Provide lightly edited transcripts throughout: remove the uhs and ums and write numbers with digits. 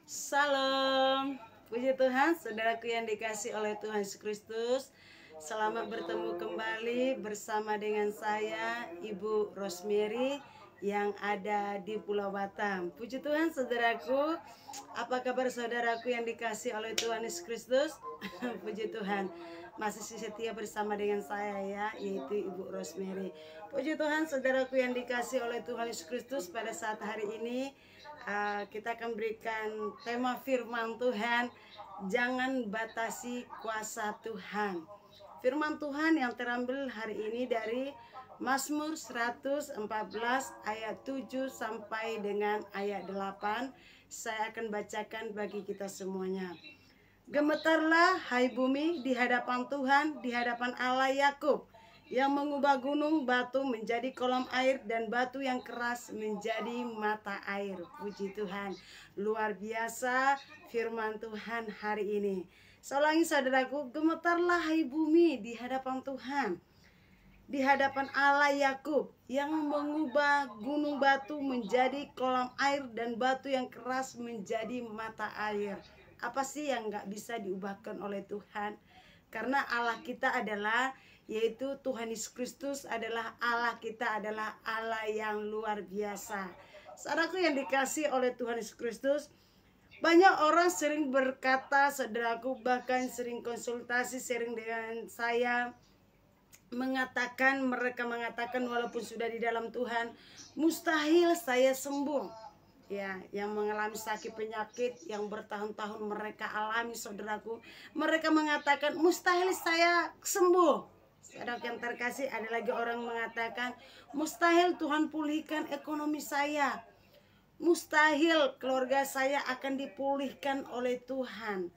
Salam, puji Tuhan, saudaraku yang dikasih oleh Tuhan Yesus Kristus. Selamat bertemu kembali bersama dengan saya, Ibu Rosemary, yang ada di Pulau Batam. Puji Tuhan, saudaraku. Apa kabar saudaraku yang dikasih oleh Tuhan Yesus Kristus? Puji Tuhan, masih setia bersama dengan saya ya, yaitu Ibu Rosemary. Puji Tuhan, saudaraku yang dikasih oleh Tuhan Yesus Kristus. Pada saat hari ini kita akan berikan tema firman Tuhan, jangan batasi kuasa Tuhan. Firman Tuhan yang terambil hari ini dari Mazmur 114 ayat 7 sampai dengan ayat 8. Saya akan bacakan bagi kita semuanya. Gemetarlah hai bumi di hadapan Tuhan, di hadapan Allah Yakub, yang mengubah gunung batu menjadi kolam air dan batu yang keras menjadi mata air. Puji Tuhan, luar biasa firman Tuhan hari ini. Selangi saudaraku, gemetarlah hai bumi di hadapan Tuhan, di hadapan Allah Yakub, yang mengubah gunung batu menjadi kolam air dan batu yang keras menjadi mata air. Apa sih yang gak bisa diubahkan oleh Tuhan? Karena Allah kita adalah, yaitu Tuhan Yesus Kristus adalah Allah kita, adalah Allah yang luar biasa. Saudaraku yang dikasih oleh Tuhan Yesus Kristus, banyak orang sering berkata, saudaraku, bahkan sering konsultasi, sering dengan saya, mereka mengatakan walaupun sudah di dalam Tuhan, mustahil saya sembuh. Ya, yang mengalami sakit penyakit yang bertahun-tahun mereka alami, saudaraku, mereka mengatakan mustahil saya sembuh. Saudara yang terkasih, ada lagi orang mengatakan mustahil Tuhan pulihkan ekonomi saya, mustahil keluarga saya akan dipulihkan oleh Tuhan.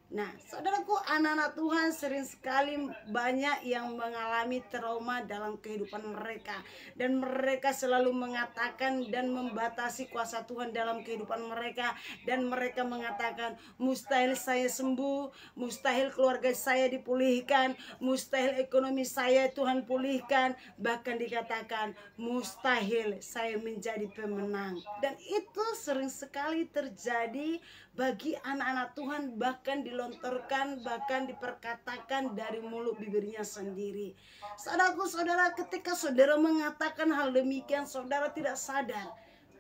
Nah, saudaraku, anak-anak Tuhan sering sekali banyak yang mengalami trauma dalam kehidupan mereka. Dan mereka selalu mengatakan dan membatasi kuasa Tuhan dalam kehidupan mereka. Dan mereka mengatakan, mustahil saya sembuh, mustahil keluarga saya dipulihkan, mustahil ekonomi saya Tuhan pulihkan. Bahkan dikatakan, mustahil saya menjadi pemenang. Dan itu sering sekali terjadi bagi anak-anak Tuhan, bahkan dilontarkan, bahkan diperkatakan dari mulut bibirnya sendiri. Saudaraku, saudara, ketika saudara mengatakan hal demikian, saudara tidak sadar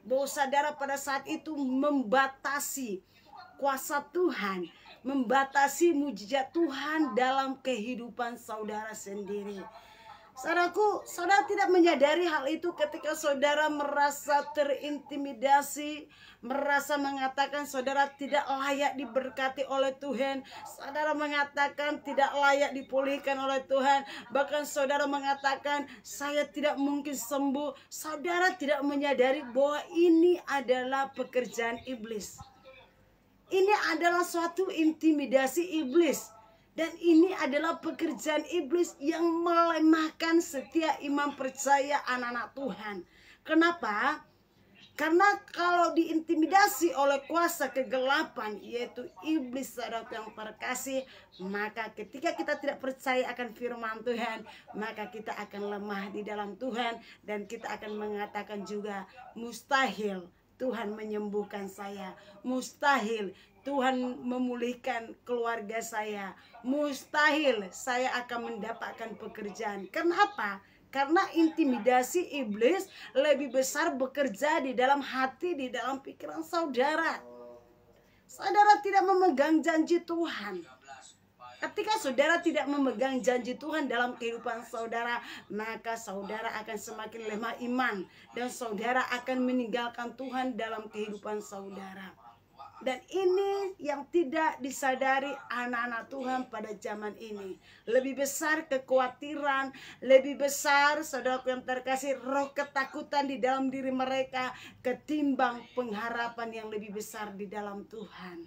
bahwa saudara pada saat itu membatasi kuasa Tuhan, membatasi mujizat Tuhan dalam kehidupan saudara sendiri. Saudaraku, saudara tidak menyadari hal itu ketika saudara merasa terintimidasi, merasa mengatakan saudara tidak layak diberkati oleh Tuhan, saudara mengatakan tidak layak dipulihkan oleh Tuhan, bahkan saudara mengatakan saya tidak mungkin sembuh. Saudara tidak menyadari bahwa ini adalah pekerjaan iblis. Ini adalah suatu intimidasi iblis. Dan ini adalah pekerjaan iblis yang melemahkan setiap iman percaya anak-anak Tuhan. Kenapa? Karena kalau diintimidasi oleh kuasa kegelapan, yaitu iblis, saudara yang terkasih, maka ketika kita tidak percaya akan firman Tuhan, maka kita akan lemah di dalam Tuhan. Dan kita akan mengatakan juga, mustahil Tuhan menyembuhkan saya, mustahil Tuhan memulihkan keluarga saya, mustahil saya akan mendapatkan pekerjaan. Kenapa? Karena intimidasi iblis lebih besar bekerja di dalam hati, di dalam pikiran saudara. Saudara tidak memegang janji Tuhan. Ketika saudara tidak memegang janji Tuhan dalam kehidupan saudara, maka saudara akan semakin lemah iman. Dan saudara akan meninggalkan Tuhan dalam kehidupan saudara. Dan ini yang tidak disadari anak-anak Tuhan pada zaman ini. Lebih besar kekhawatiran, lebih besar, saudaraku yang terkasih, roh ketakutan di dalam diri mereka ketimbang pengharapan yang lebih besar di dalam Tuhan.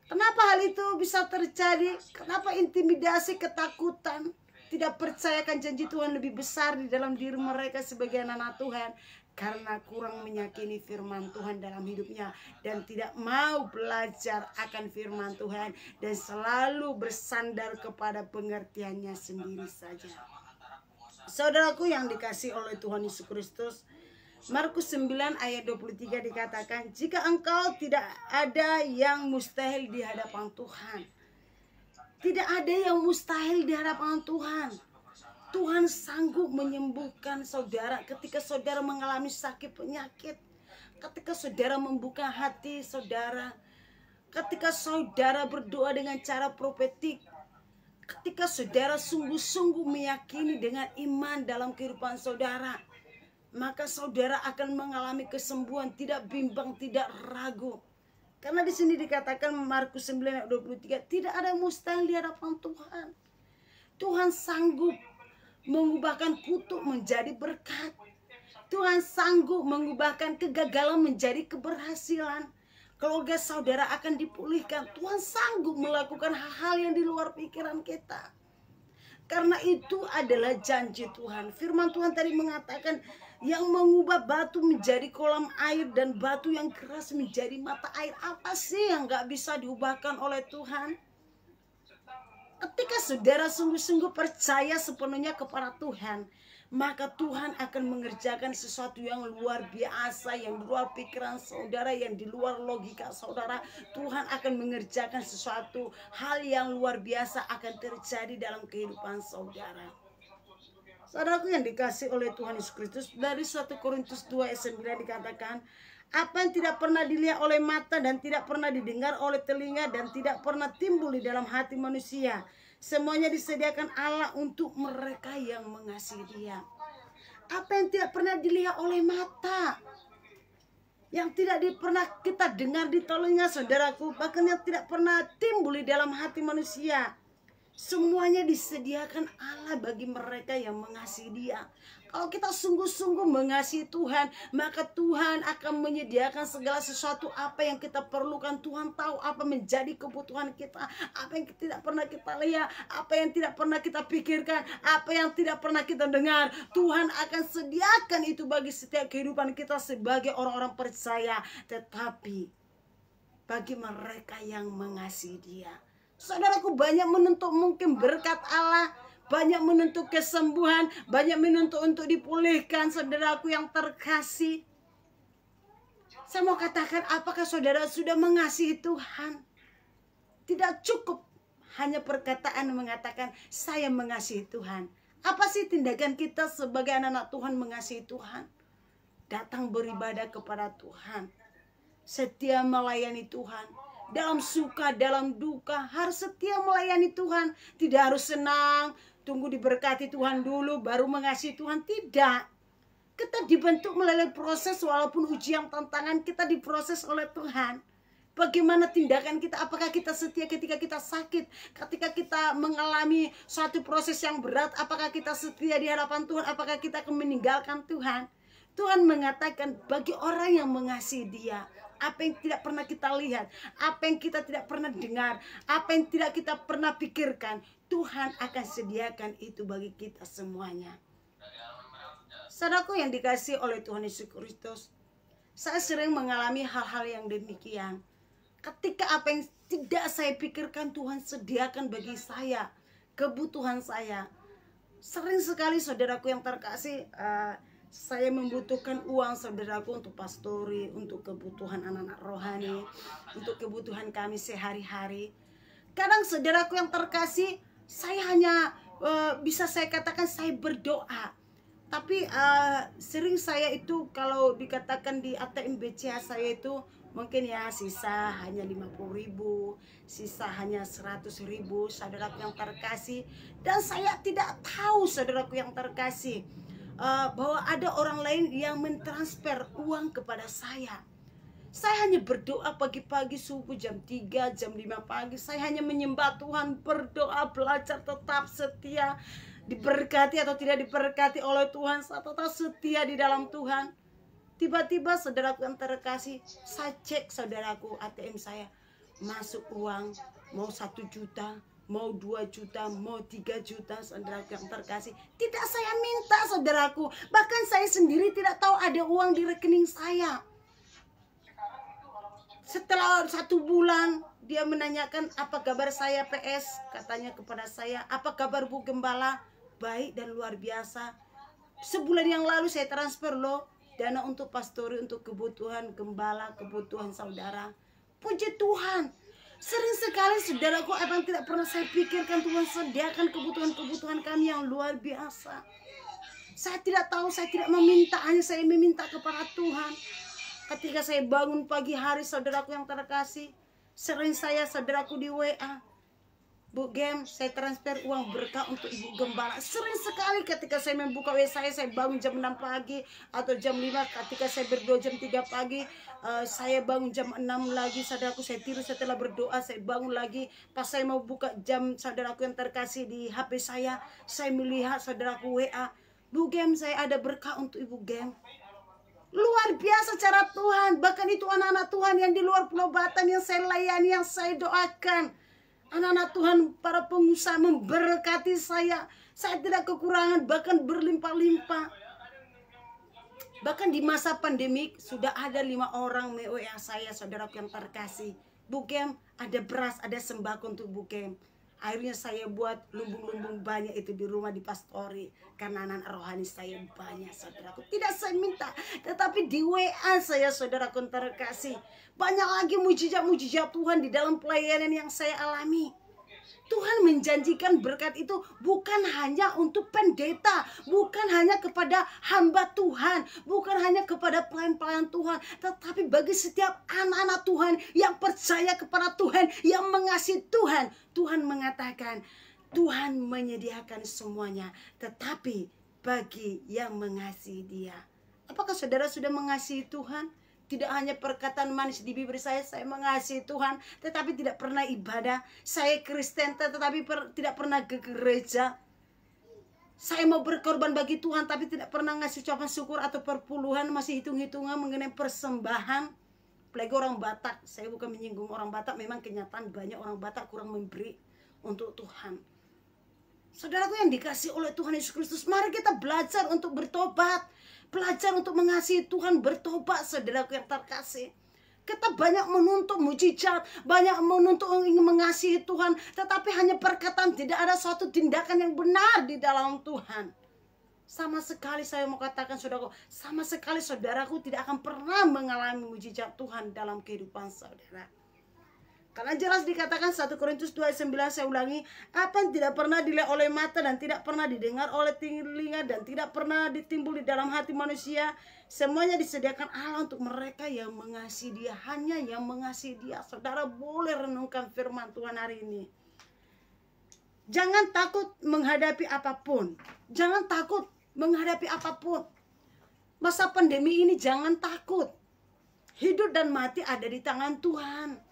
Kenapa hal itu bisa terjadi? Kenapa intimidasi, ketakutan, tidak percayakan janji Tuhan lebih besar di dalam diri mereka sebagai anak Tuhan? Karena kurang meyakini firman Tuhan dalam hidupnya dan tidak mau belajar akan firman Tuhan dan selalu bersandar kepada pengertiannya sendiri saja. Saudaraku yang dikasih oleh Tuhan Yesus Kristus, Markus 9 ayat 23 dikatakan, jika engkau tidak ada yang mustahil di hadapan Tuhan. Tidak ada yang mustahil di hadapan Tuhan. Tuhan sanggup menyembuhkan saudara ketika saudara mengalami sakit penyakit. Ketika saudara membuka hati saudara. Ketika saudara berdoa dengan cara profetik. Ketika saudara sungguh-sungguh meyakini dengan iman dalam kehidupan saudara, maka saudara akan mengalami kesembuhan, tidak bimbang, tidak ragu. Karena di sini dikatakan Markus 9 ayat 23, tidak ada yang mustahil di hadapan Tuhan. Tuhan sanggup mengubahkan kutuk menjadi berkat. Tuhan sanggup mengubahkan kegagalan menjadi keberhasilan. Keluarga saudara akan dipulihkan. Tuhan sanggup melakukan hal-hal yang di luar pikiran kita. Karena itu adalah janji Tuhan. Firman Tuhan tadi mengatakan, yang mengubah batu menjadi kolam air dan batu yang keras menjadi mata air. Apa sih yang gak bisa diubahkan oleh Tuhan? Ketika saudara sungguh-sungguh percaya sepenuhnya kepada Tuhan, maka Tuhan akan mengerjakan sesuatu yang luar biasa, yang di luar pikiran saudara, yang di luar logika saudara. Tuhan akan mengerjakan sesuatu hal yang luar biasa akan terjadi dalam kehidupan saudara. Saudaraku yang dikasih oleh Tuhan Yesus Kristus, dari 1 Korintus 2 ayat 9 dikatakan, apa yang tidak pernah dilihat oleh mata dan tidak pernah didengar oleh telinga dan tidak pernah timbul di dalam hati manusia, semuanya disediakan Allah untuk mereka yang mengasihi Dia. Apa yang tidak pernah dilihat oleh mata, yang tidak pernah kita dengar di telinga saudaraku, bahkan yang tidak pernah timbul di dalam hati manusia, semuanya disediakan Allah bagi mereka yang mengasihi Dia. Kalau kita sungguh-sungguh mengasihi Tuhan, maka Tuhan akan menyediakan segala sesuatu apa yang kita perlukan. Tuhan tahu apa menjadi kebutuhan kita, apa yang tidak pernah kita lihat, apa yang tidak pernah kita pikirkan, apa yang tidak pernah kita dengar. Tuhan akan sediakan itu bagi setiap kehidupan kita sebagai orang-orang percaya. Tetapi bagi mereka yang mengasihi Dia, saudaraku, banyak menuntut mungkin berkat Allah, banyak menuntut kesembuhan, banyak menuntut untuk dipulihkan. Saudaraku yang terkasih, saya mau katakan, apakah saudara sudah mengasihi Tuhan? Tidak cukup hanya perkataan mengatakan saya mengasihi Tuhan. Apa sih tindakan kita sebagai anak-anak Tuhan mengasihi Tuhan? Datang beribadah kepada Tuhan, setia melayani Tuhan, dalam suka, dalam duka, harus setia melayani Tuhan. Tidak harus senang, tunggu diberkati Tuhan dulu baru mengasihi Tuhan. Tidak. Kita dibentuk melalui proses, walaupun ujian tantangan kita diproses oleh Tuhan. Bagaimana tindakan kita? Apakah kita setia ketika kita sakit? Ketika kita mengalami suatu proses yang berat, apakah kita setia di hadapan Tuhan? Apakah kita akan meninggalkan Tuhan? Tuhan mengatakan bagi orang yang mengasihi Dia, apa yang tidak pernah kita lihat, apa yang kita tidak pernah dengar, apa yang tidak kita pernah pikirkan, Tuhan akan sediakan itu bagi kita semuanya. Saudaraku yang dikasihi oleh Tuhan Yesus Kristus, saya sering mengalami hal-hal yang demikian. Ketika apa yang tidak saya pikirkan, Tuhan sediakan bagi saya, kebutuhan saya. Sering sekali saudaraku yang terkasih, saya membutuhkan uang saudaraku untuk pastori, untuk kebutuhan anak-anak rohani, untuk kebutuhan kami sehari-hari. Kadang saudaraku yang terkasih, saya hanya bisa saya katakan saya berdoa. Tapi sering saya itu kalau dikatakan di ATM BCA saya itu mungkin ya sisa hanya 50.000, sisa hanya 100.000, saudaraku yang terkasih. Dan saya tidak tahu saudaraku yang terkasih, bahwa ada orang lain yang mentransfer uang kepada saya. Saya hanya berdoa pagi-pagi subuh jam 3, jam 5 pagi. Saya hanya menyembah Tuhan, berdoa, belajar tetap setia. Diberkati atau tidak diberkati oleh Tuhan, saya tetap setia di dalam Tuhan. Tiba-tiba saudaraku yang terkasih, saya cek saudaraku ATM saya, masuk uang mau 1 juta, mau 2 juta, mau 3 juta, saudaraku yang terkasih. Tidak saya minta saudaraku, bahkan saya sendiri tidak tahu ada uang di rekening saya. Setelah 1 bulan dia menanyakan apa kabar saya PS, katanya kepada saya, apa kabar Bu Gembala? Baik dan luar biasa. Sebulan yang lalu saya transfer loh. dana untuk pastori, untuk kebutuhan gembala, kebutuhan saudara. Puji Tuhan. Sering sekali saudaraku, apa yang tidak pernah saya pikirkan, Tuhan sediakan kebutuhan-kebutuhan kami yang luar biasa. Saya tidak tahu, saya tidak meminta, hanya saya meminta kepada Tuhan. Ketika saya bangun pagi hari, saudaraku yang terkasih, sering saya saudaraku di WA, Bu Gem, saya transfer uang berkah untuk Ibu Gembala. Sering sekali ketika saya membuka WA saya bangun jam 6 pagi atau jam 5, ketika saya berdoa jam 3 pagi, saya bangun jam 6 lagi, saudaraku, saya tidur setelah berdoa, saya bangun lagi. Pas saya mau buka jam, saudaraku yang terkasih, di HP saya melihat saudaraku WA, Bu Gem, saya ada berkah untuk Ibu Gem. Luar biasa cara Tuhan. Bahkan itu anak-anak Tuhan yang di luar Pulau Batan yang saya layani, yang saya doakan. Anak-anak Tuhan, para pengusaha memberkati saya. Saya tidak kekurangan, bahkan berlimpah-limpah. Bahkan di masa pandemi sudah ada 5 orang WA saya, saudaraku yang terkasih. Bu Gem, ada beras, ada sembako untuk Bu Gem. Akhirnya saya buat lumbung-lumbung banyak itu di rumah di pastori. Karena anak rohani saya banyak, saudaraku. Tidak saya minta, tetapi di WA saya, saudaraku terkasih. Banyak lagi mujizat-mujizat Tuhan di dalam pelayanan yang saya alami. Tuhan menjanjikan berkat itu bukan hanya untuk pendeta, bukan hanya kepada hamba Tuhan, bukan hanya kepada pelayan-pelayan Tuhan, tetapi bagi setiap anak-anak Tuhan yang percaya kepada Tuhan, yang mengasihi Tuhan. Tuhan mengatakan, Tuhan menyediakan semuanya, tetapi bagi yang mengasihi Dia. Apakah saudara sudah mengasihi Tuhan? Tidak hanya perkataan manis di bibir saya mengasihi Tuhan, tetapi tidak pernah ibadah. Saya Kristen, tetapi tidak pernah ke gereja. Saya mau berkorban bagi Tuhan, tapi tidak pernah ngasih ucapan syukur atau perpuluhan, masih hitung-hitungan mengenai persembahan. Apalagi orang Batak, saya bukan menyinggung orang Batak, memang kenyataan banyak orang Batak kurang memberi untuk Tuhan. Saudaraku yang dikasih oleh Tuhan Yesus Kristus, mari kita belajar untuk bertobat. Belajar untuk mengasihi Tuhan, bertobat, saudaraku yang terkasih. Kita banyak menuntut mujizat, banyak menuntut ingin mengasihi Tuhan, tetapi hanya perkataan, tidak ada suatu tindakan yang benar di dalam Tuhan. Sama sekali saya mau katakan, saudaraku, sama sekali saudaraku tidak akan pernah mengalami mujizat Tuhan dalam kehidupan saudara. Karena jelas dikatakan 1 Korintus 2:9, saya ulangi, apa yang tidak pernah dilihat oleh mata dan tidak pernah didengar oleh telinga dan tidak pernah ditimbul di dalam hati manusia, semuanya disediakan Allah untuk mereka yang mengasihi Dia, hanya yang mengasihi Dia. Saudara boleh renungkan firman Tuhan hari ini. Jangan takut menghadapi apapun. Jangan takut menghadapi apapun. Masa pandemi ini jangan takut. Hidup dan mati ada di tangan Tuhan.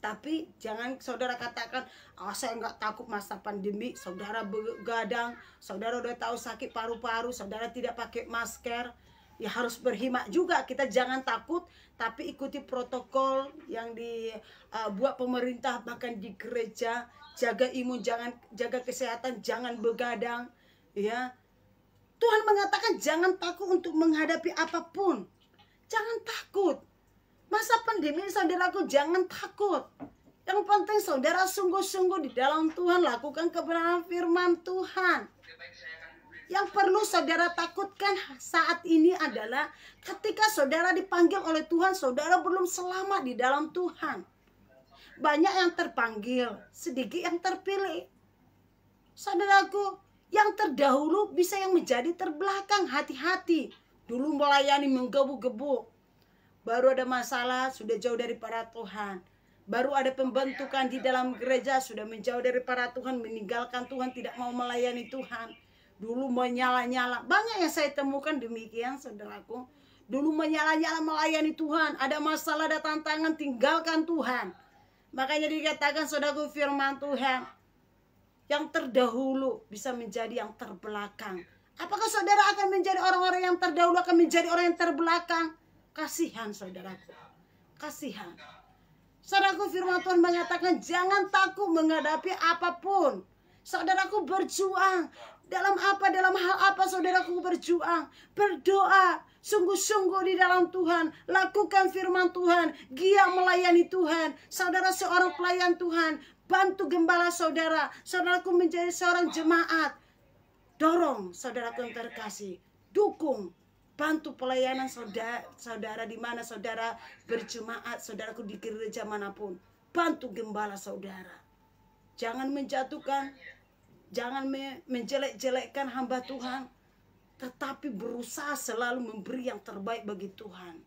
Tapi jangan saudara katakan, saya nggak takut masa pandemi. Saudara begadang, saudara udah tahu sakit paru-paru, saudara tidak pakai masker. Ya harus berhemat juga. Kita jangan takut, tapi ikuti protokol yang dibuat pemerintah, bahkan di gereja. Jaga imun, jangan jaga kesehatan, jangan begadang. Ya, Tuhan mengatakan jangan takut untuk menghadapi apapun. Jangan takut. Masa pandemi, saudaraku, jangan takut. Yang penting saudara sungguh-sungguh di dalam Tuhan, lakukan kebenaran firman Tuhan. Yang perlu saudara takutkan saat ini adalah ketika saudara dipanggil oleh Tuhan, saudara belum selamat di dalam Tuhan. Banyak yang terpanggil, sedikit yang terpilih. Saudaraku, yang terdahulu bisa yang menjadi terbelakang. Hati-hati. Dulu melayani menggebu-gebu. Baru ada masalah, sudah jauh daripada Tuhan. Baru ada pembentukan di dalam gereja, sudah menjauh daripada Tuhan, meninggalkan Tuhan, tidak mau melayani Tuhan. Dulu menyala-nyala. Banyak yang saya temukan demikian, saudaraku. Dulu menyala-nyala melayani Tuhan. Ada masalah, ada tantangan, tinggalkan Tuhan. Makanya dikatakan, saudaraku, firman Tuhan, yang terdahulu bisa menjadi yang terbelakang. Apakah saudara akan menjadi orang-orang yang terdahulu, akan menjadi orang yang terbelakang? Kasihan saudaraku, kasihan. Saudaraku, firman Tuhan mengatakan jangan takut menghadapi apapun. Saudaraku berjuang. Dalam apa, dalam hal apa saudaraku berjuang? Berdoa, sungguh-sungguh di dalam Tuhan. Lakukan firman Tuhan, giat melayani Tuhan. Saudara seorang pelayan Tuhan, bantu gembala saudara. Saudaraku menjadi seorang jemaat. Dorong saudaraku yang terkasih, dukung. bantu pelayanan saudara di mana saudara berjemaat, saudaraku di gereja manapun. Bantu gembala saudara. Jangan menjatuhkan, jangan menjelek-jelekkan hamba Tuhan, tetapi berusaha selalu memberi yang terbaik bagi Tuhan.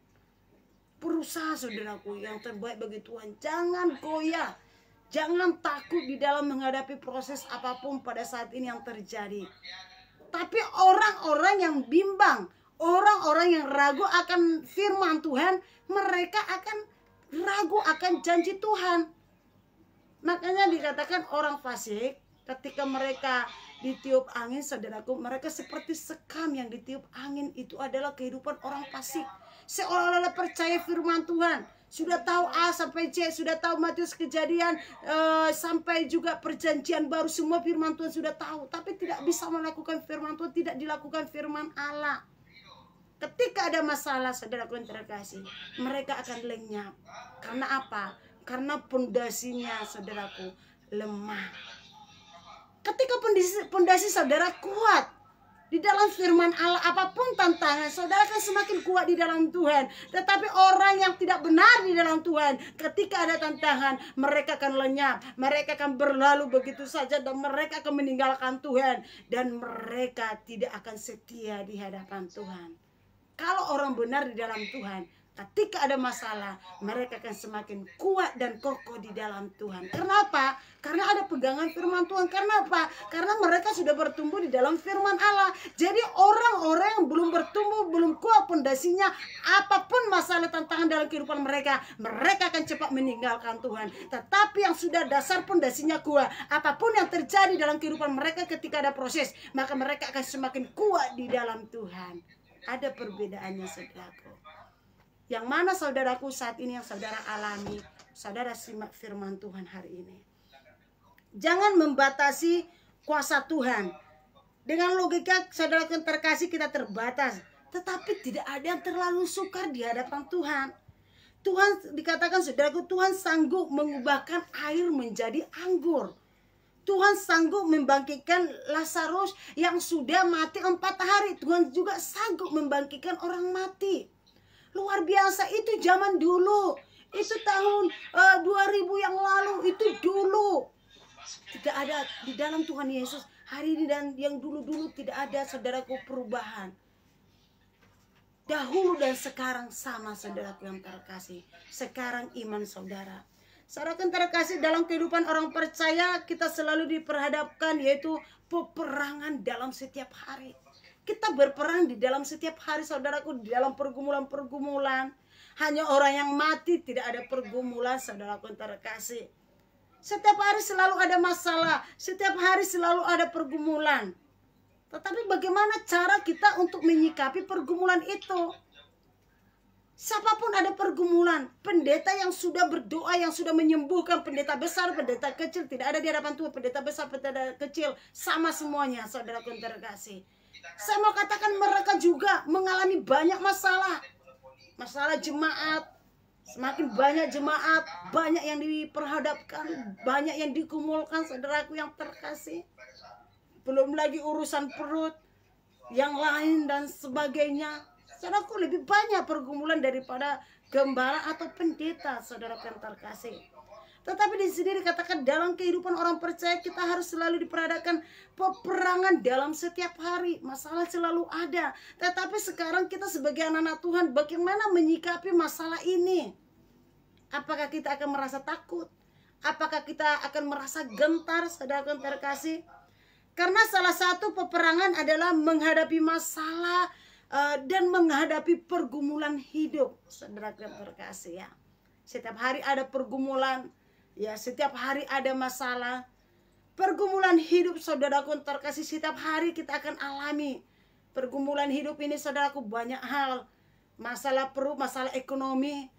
Berusaha saudaraku yang terbaik bagi Tuhan. Jangan goyah, jangan takut di dalam menghadapi proses apapun pada saat ini yang terjadi. Tapi orang-orang yang bimbang, orang-orang yang ragu akan firman Tuhan, mereka akan ragu akan janji Tuhan. Makanya dikatakan orang fasik ketika mereka ditiup angin, saudaraku, mereka seperti sekam yang ditiup angin. Itu adalah kehidupan orang fasik. Seolah-olah percaya firman Tuhan, sudah tahu A sampai C, sudah tahu Matius, Kejadian, sampai juga perjanjian baru, semua firman Tuhan sudah tahu, tapi tidak bisa melakukan firman Tuhan, tidak dilakukan firman Allah. Ketika ada masalah, saudaraku yang terkasih, mereka akan lenyap. Karena apa? Karena pondasinya, saudaraku, lemah. Ketika pondasi saudara kuat di dalam firman Allah, apapun tantangan, saudara akan semakin kuat di dalam Tuhan. Tetapi orang yang tidak benar di dalam Tuhan, ketika ada tantangan, mereka akan lenyap, mereka akan berlalu begitu saja, dan mereka akan meninggalkan Tuhan, dan mereka tidak akan setia di hadapan Tuhan. Kalau orang benar di dalam Tuhan, ketika ada masalah, mereka akan semakin kuat dan kokoh di dalam Tuhan. Kenapa? Karena ada pegangan firman Tuhan. Karena apa? Karena mereka sudah bertumbuh di dalam firman Allah. Jadi orang-orang yang belum bertumbuh, belum kuat pondasinya, apapun masalah tantangan dalam kehidupan mereka, mereka akan cepat meninggalkan Tuhan. Tetapi yang sudah dasar pondasinya kuat, apapun yang terjadi dalam kehidupan mereka ketika ada proses, maka mereka akan semakin kuat di dalam Tuhan. Ada perbedaannya, saudaraku. Yang mana saudaraku saat ini yang saudara alami, saudara simak firman Tuhan hari ini. Jangan membatasi kuasa Tuhan. Dengan logika saudara yang terkasih, kita terbatas. Tetapi tidak ada yang terlalu sukar di hadapan Tuhan. Tuhan dikatakan saudaraku, Tuhan sanggup mengubahkan air menjadi anggur. Tuhan sanggup membangkitkan Lazarus yang sudah mati 4 hari. Tuhan juga sanggup membangkitkan orang mati. Luar biasa, itu zaman dulu. Itu tahun 2000 yang lalu, itu dulu. Tidak ada di dalam Tuhan Yesus hari ini dan yang dulu-dulu, tidak ada, saudaraku, perubahan. Dahulu dan sekarang sama, saudaraku yang terkasih. Sekarang iman saudara. Saudara yang terkasih, dalam kehidupan orang percaya kita selalu diperhadapkan yaitu peperangan dalam setiap hari. Kita berperang di dalam setiap hari, saudaraku, di dalam pergumulan-pergumulan. Hanya orang yang mati, tidak ada pergumulan, saudaraku yang terkasih. Setiap hari selalu ada masalah, setiap hari selalu ada pergumulan. Tetapi bagaimana cara kita untuk menyikapi pergumulan itu? Siapapun ada pergumulan, pendeta yang sudah berdoa, yang sudah menyembuhkan, pendeta besar, pendeta kecil, tidak ada di hadapan Tuhan. Pendeta besar, pendeta kecil, sama semuanya, saudaraku yang terkasih. Saya mau katakan mereka juga mengalami banyak masalah. Masalah jemaat, semakin banyak jemaat, banyak yang diperhadapkan, banyak yang dikumulkan, saudaraku yang terkasih. Belum lagi urusan perut, yang lain dan sebagainya. Saudaraku, lebih banyak pergumulan daripada gembala atau pendeta, saudara yang terkasih. Tetapi di sini dikatakan dalam kehidupan orang percaya kita harus selalu diperhadapkan peperangan dalam setiap hari. Masalah selalu ada. Tetapi sekarang kita sebagai anak-anak Tuhan, bagaimana menyikapi masalah ini? Apakah kita akan merasa takut? Apakah kita akan merasa gentar, saudara yang terkasih? Karena salah satu peperangan adalah menghadapi masalah dan menghadapi pergumulan hidup, saudara yang terkasih ya. Setiap hari ada pergumulan, ya, setiap hari ada masalah. Pergumulan hidup, saudaraku yang terkasih, setiap hari kita akan alami. Pergumulan hidup ini, saudaraku, banyak hal. Masalah perut, masalah ekonomi,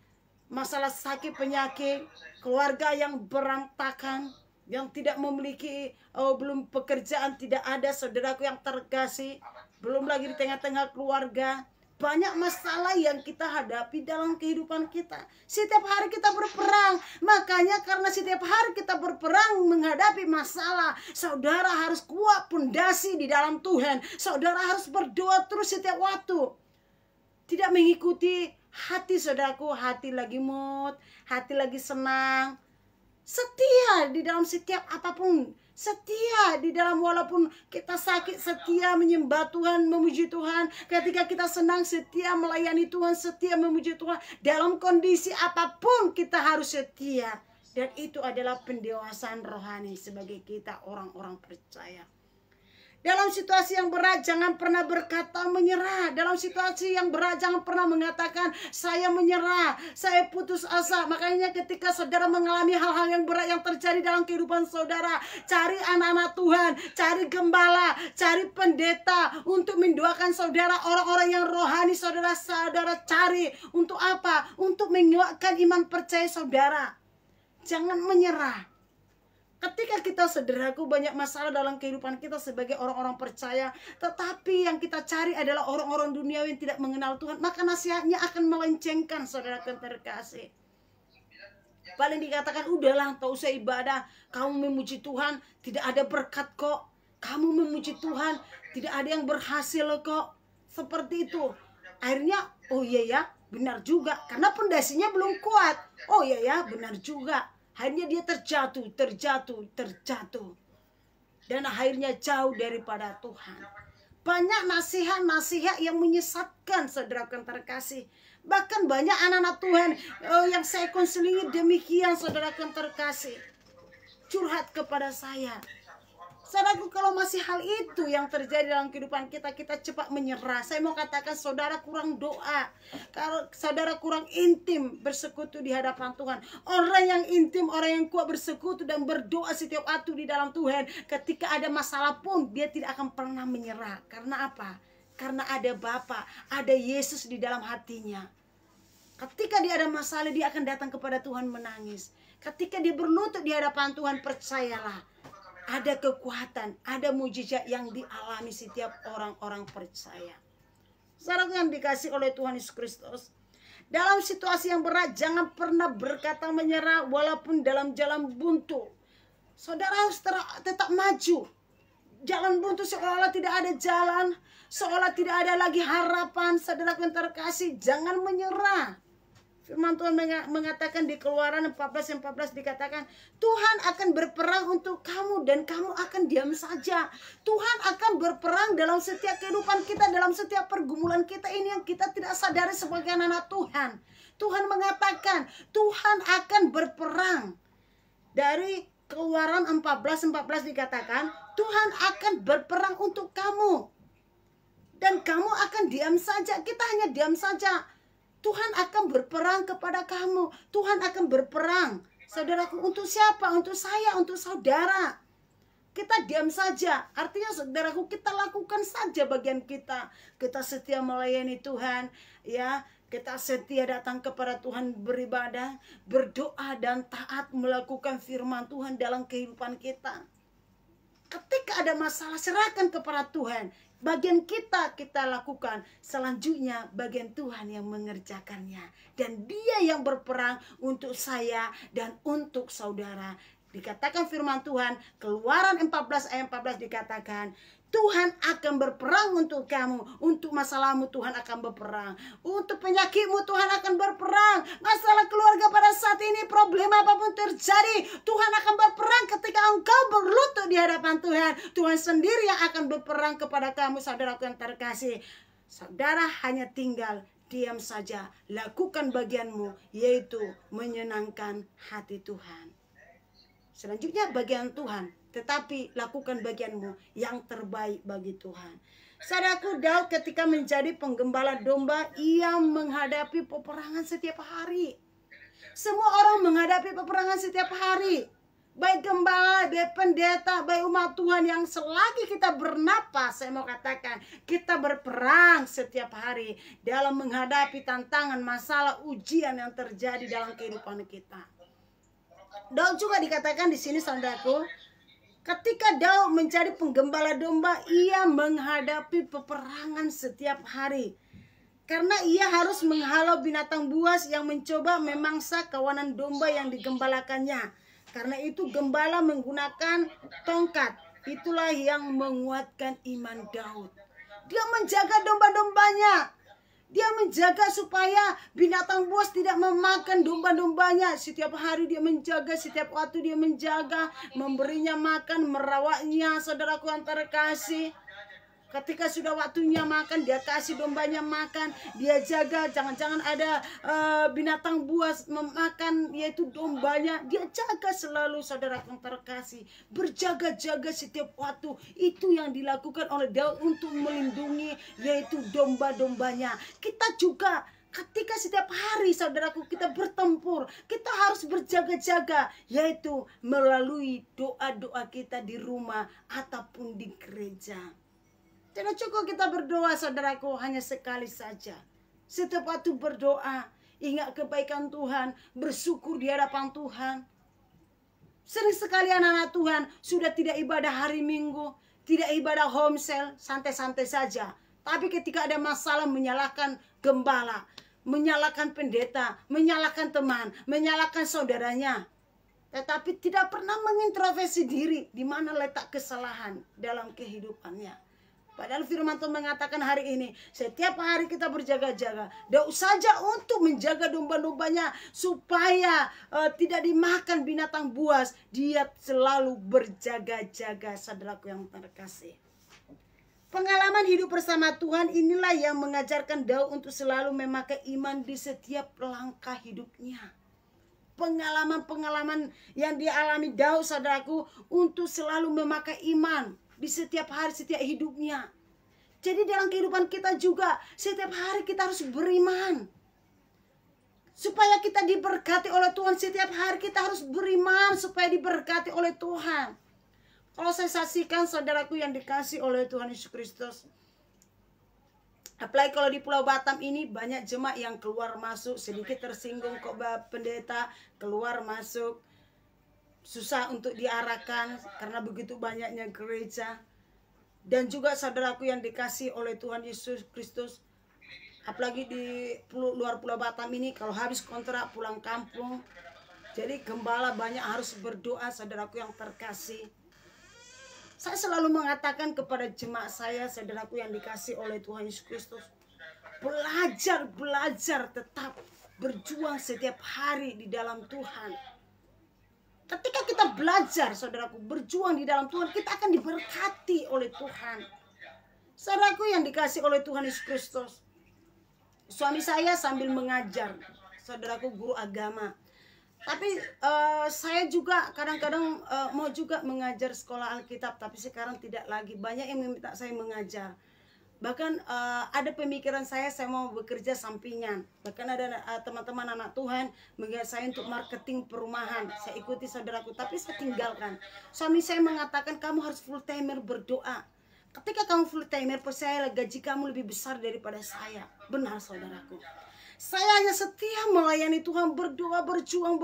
masalah sakit penyakit, keluarga yang berantakan, yang tidak memiliki belum pekerjaan tidak ada, saudaraku yang terkasih. Belum lagi di tengah-tengah keluarga, banyak masalah yang kita hadapi dalam kehidupan kita. Setiap hari kita berperang. Makanya karena setiap hari kita berperang menghadapi masalah, saudara harus kuat pondasi di dalam Tuhan. Saudara harus berdoa terus setiap waktu. Tidak mengikuti hati saudaraku, hati lagi mood, hati lagi senang. Setia di dalam setiap apapun. Setia di dalam walaupun kita sakit, setia menyembah Tuhan, memuji Tuhan. Ketika kita senang, setia melayani Tuhan, setia memuji Tuhan. Dalam kondisi apapun kita harus setia. Dan itu adalah pendewasaan rohani sebagai kita orang-orang percaya. Dalam situasi yang berat jangan pernah berkata menyerah. Dalam situasi yang berat jangan pernah mengatakan saya menyerah, saya putus asa. Makanya ketika saudara mengalami hal-hal yang berat yang terjadi dalam kehidupan saudara, cari anak-anak Tuhan, cari gembala, cari pendeta untuk mendoakan saudara. Orang-orang yang rohani saudara cari. Untuk apa? Untuk menguatkan iman percaya saudara. Jangan menyerah. Ketika kita saudaraku banyak masalah dalam kehidupan kita sebagai orang-orang percaya, tetapi yang kita cari adalah orang-orang duniawi yang tidak mengenal Tuhan, maka nasihatnya akan melencengkan saudara terkasih. Paling dikatakan, udahlah tak usah ibadah, kamu memuji Tuhan tidak ada berkat kok, kamu memuji Tuhan tidak ada yang berhasil kok. Seperti itu. Akhirnya, oh iya ya, benar juga, karena pondasinya belum kuat. Oh iya ya, benar juga. Akhirnya dia terjatuh. Dan akhirnya jauh daripada Tuhan. Banyak nasihat-nasihat yang menyesatkan saudara terkasih. Bahkan banyak anak-anak Tuhan yang saya konselingi demikian saudara terkasih. Curhat kepada saya. Saudaraku, kalau masih hal itu yang terjadi dalam kehidupan kita, kita cepat menyerah. Saya mau katakan saudara kurang doa. Kalau saudara kurang intim bersekutu di hadapan Tuhan. Orang yang intim, orang yang kuat bersekutu dan berdoa setiap waktu di dalam Tuhan. Ketika ada masalah pun dia tidak akan pernah menyerah. Karena apa? Karena ada Bapa, ada Yesus di dalam hatinya. Ketika dia ada masalah, dia akan datang kepada Tuhan menangis. Ketika dia berlutut di hadapan Tuhan, percayalah. Ada kekuatan, ada mujizat yang dialami setiap orang-orang percaya. Saudara yang dikasih oleh Tuhan Yesus Kristus, dalam situasi yang berat jangan pernah berkata menyerah walaupun dalam jalan buntu. Saudara harus tetap maju. Jalan buntu seolah tidak ada jalan, seolah tidak ada lagi harapan. Saudara yang terkasih, jangan menyerah. Firman Tuhan mengatakan di Keluaran 14:14 dikatakan, Tuhan akan berperang untuk kamu dan kamu akan diam saja. Tuhan akan berperang dalam setiap kehidupan kita, dalam setiap pergumulan kita ini yang kita tidak sadari sebagai anak Tuhan. Tuhan mengatakan, Tuhan akan berperang. Dari Keluaran 14:14 dikatakan, Tuhan akan berperang untuk kamu. Dan kamu akan diam saja. Kita hanya diam saja. Tuhan akan berperang kepada kamu. Tuhan akan berperang. Saudaraku, untuk siapa? Untuk saya, untuk saudara. Kita diam saja. Artinya saudaraku, kita lakukan saja bagian kita. Kita setia melayani Tuhan, ya. Kita setia datang kepada Tuhan beribadah, berdoa dan taat melakukan firman Tuhan dalam kehidupan kita. Ketika ada masalah, serahkan kepada Tuhan. Bagian kita lakukan. Selanjutnya bagian Tuhan yang mengerjakannya. Dan dia yang berperang untuk saya dan untuk saudara. Dikatakan firman Tuhan, Keluaran 14 ayat 14 dikatakan, Tuhan akan berperang untuk kamu. Untuk masalahmu Tuhan akan berperang. Untuk penyakitmu Tuhan akan berperang. Masalah keluarga pada saat ini, problem apapun terjadi, Tuhan akan berperang ketika engkau berlutut di hadapan Tuhan. Tuhan sendiri yang akan berperang kepada kamu, saudaraku yang terkasih. Saudara hanya tinggal diam saja. Lakukan bagianmu, yaitu menyenangkan hati Tuhan. Selanjutnya bagian Tuhan. Tetapi lakukan bagianmu yang terbaik bagi Tuhan. Saudaraku, Daud ketika menjadi penggembala domba, ia menghadapi peperangan setiap hari. Semua orang menghadapi peperangan setiap hari. Baik gembala, baik pendeta, baik umat Tuhan yang selagi kita bernapas, saya mau katakan, kita berperang setiap hari dalam menghadapi tantangan, masalah, ujian yang terjadi dalam kehidupan kita. Daud juga dikatakan di sini, saudaraku, ketika Daud menjadi penggembala domba, ia menghadapi peperangan setiap hari. Karena ia harus menghalau binatang buas yang mencoba memangsa kawanan domba yang digembalakannya. Karena itu gembala menggunakan tongkat. Itulah yang menguatkan iman Daud. Dia menjaga domba-dombanya. Dia menjaga supaya binatang buas tidak memakan domba-dombanya. Setiap hari dia menjaga, setiap waktu dia menjaga, memberinya makan, merawatnya, saudaraku yang terkasih. Ketika sudah waktunya makan, dia kasih dombanya makan. Dia jaga, jangan-jangan ada binatang buas memakan, yaitu dombanya. Dia jaga selalu, saudara yang terkasih. Berjaga-jaga setiap waktu. Itu yang dilakukan oleh Daud untuk melindungi, yaitu domba-dombanya. Kita juga ketika setiap hari, saudaraku, kita bertempur, kita harus berjaga-jaga, yaitu melalui doa-doa kita di rumah ataupun di gereja. Tidak cukup kita berdoa, saudaraku, hanya sekali saja. Setiap waktu berdoa, ingat kebaikan Tuhan, bersyukur di hadapan Tuhan. Sering sekali anak-anak Tuhan sudah tidak ibadah hari Minggu, tidak ibadah homesel, santai-santai saja. Tapi ketika ada masalah, menyalahkan gembala, menyalahkan pendeta, menyalahkan teman, menyalahkan saudaranya. Tetapi tidak pernah mengintrospeksi diri di mana letak kesalahan dalam kehidupannya. Padahal firman Tuhan mengatakan hari ini, setiap hari kita berjaga-jaga. Daud saja untuk menjaga domba-dombanya supaya tidak dimakan binatang buas. Dia selalu berjaga-jaga, saudaraku yang terkasih. Pengalaman hidup bersama Tuhan inilah yang mengajarkan Daud untuk selalu memakai iman di setiap langkah hidupnya. Pengalaman-pengalaman yang dialami Daud, saudaraku, untuk selalu memakai iman di setiap hari, setiap hidupnya. Jadi dalam kehidupan kita juga, setiap hari kita harus beriman. Supaya kita diberkati oleh Tuhan, setiap hari kita harus beriman supaya diberkati oleh Tuhan. Kalau saya saksikan, saudaraku yang dikasih oleh Tuhan Yesus Kristus, apalagi kalau di Pulau Batam ini banyak jemaat yang keluar masuk, sedikit tersinggung kok pendeta, keluar masuk, susah untuk diarahkan karena begitu banyaknya gereja. Dan juga saudaraku yang dikasih oleh Tuhan Yesus Kristus, apalagi di luar Pulau Batam ini, kalau habis kontrak pulang kampung, jadi gembala banyak harus berdoa, saudaraku yang terkasih. Saya selalu mengatakan kepada jemaat saya, saudaraku yang dikasih oleh Tuhan Yesus Kristus, belajar tetap berjuang setiap hari di dalam Tuhan. Ketika kita belajar, saudaraku, berjuang di dalam Tuhan, kita akan diberkati oleh Tuhan. Saudaraku yang dikasih oleh Tuhan Yesus Kristus, suami saya sambil mengajar, saudaraku, guru agama. Tapi saya juga kadang-kadang mau juga mengajar sekolah Alkitab, tapi sekarang tidak lagi. Banyak yang meminta saya mengajar. Bahkan ada pemikiran saya mau bekerja sampingan. Bahkan ada teman-teman anak Tuhan mengingat saya untuk marketing perumahan. Saya ikuti saudaraku, tapi saya tinggalkan. Suami saya mengatakan kamu harus full timer berdoa. Ketika kamu full timer, percayalah gaji kamu lebih besar daripada saya. Benar saudaraku. Saya hanya setia melayani Tuhan, berdoa, berjuang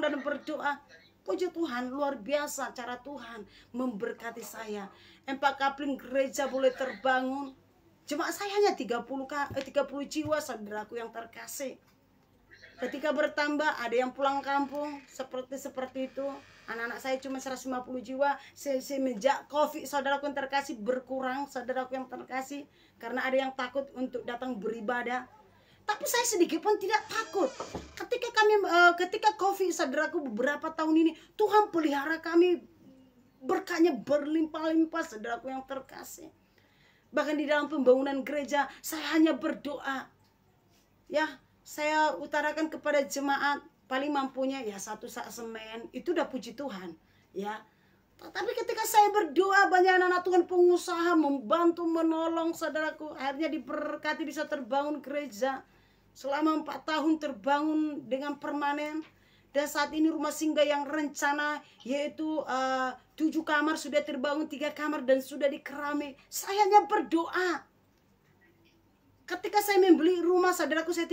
dan berdoa. Puji Tuhan, luar biasa cara Tuhan memberkati saya. 4 kapling gereja boleh terbangun. Jemaat saya hanya 30 jiwa, saudaraku yang terkasih. Ketika bertambah, ada yang pulang kampung, seperti itu. Anak-anak saya cuma 150 jiwa. Semenjak COVID, saudaraku yang terkasih, berkurang, saudaraku yang terkasih. Karena ada yang takut untuk datang beribadah. Tapi saya sedikit pun tidak takut. Ketika COVID, saudaraku, beberapa tahun ini, Tuhan pelihara kami, berkahnya berlimpah-limpah, saudaraku yang terkasih. Bahkan di dalam pembangunan gereja, saya hanya berdoa. Ya, saya utarakan kepada jemaat, paling mampunya ya 1 sak semen, itu udah puji Tuhan. Ya. Tapi ketika saya berdoa, banyak anak Tuhan pengusaha membantu, menolong, saudaraku. Akhirnya diberkati bisa terbangun gereja. Selama 4 tahun terbangun dengan permanen. Dan saat ini rumah singgah yang rencana yaitu 7 kamar sudah terbangun, 3 kamar dan sudah dikeramik. Saya hanya berdoa. Ketika saya membeli rumah, saudaraku, saya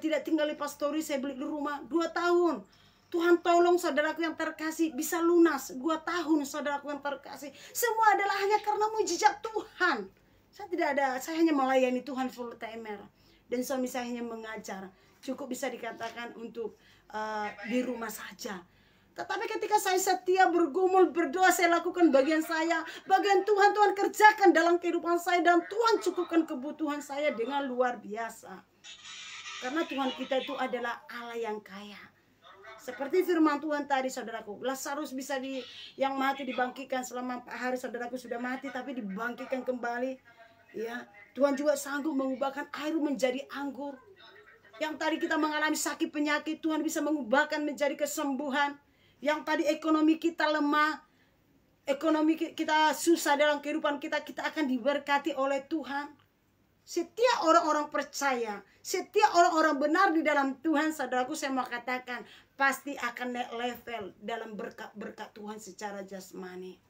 tidak tinggal di pastori, saya beli rumah 2 tahun. Tuhan tolong saudaraku yang terkasih bisa lunas 2 tahun, saudaraku yang terkasih. Semua adalah hanya karena mujizat Tuhan. Saya hanya melayani Tuhan full timer. Dan suami saya hanya mengajar. Cukup bisa dikatakan untuk di rumah saja. Tetapi ketika saya setia bergumul, berdoa, saya lakukan bagian saya. Bagian Tuhan, Tuhan kerjakan dalam kehidupan saya. Dan Tuhan cukupkan kebutuhan saya dengan luar biasa. Karena Tuhan kita itu adalah Allah yang kaya. Seperti firman Tuhan tadi, saudaraku. Lazarus bisa yang mati dibangkitkan selama 4 hari. Saudaraku sudah mati tapi dibangkitkan kembali. Ya, Tuhan juga sanggup mengubahkan air menjadi anggur. Yang tadi kita mengalami sakit penyakit, Tuhan bisa mengubahkan menjadi kesembuhan. Yang tadi ekonomi kita lemah, ekonomi kita susah dalam kehidupan kita, kita akan diberkati oleh Tuhan. Setiap orang-orang percaya, setiap orang-orang benar di dalam Tuhan, saudaraku, saya mau katakan, pasti akan naik level dalam berkat-berkat Tuhan secara jasmani.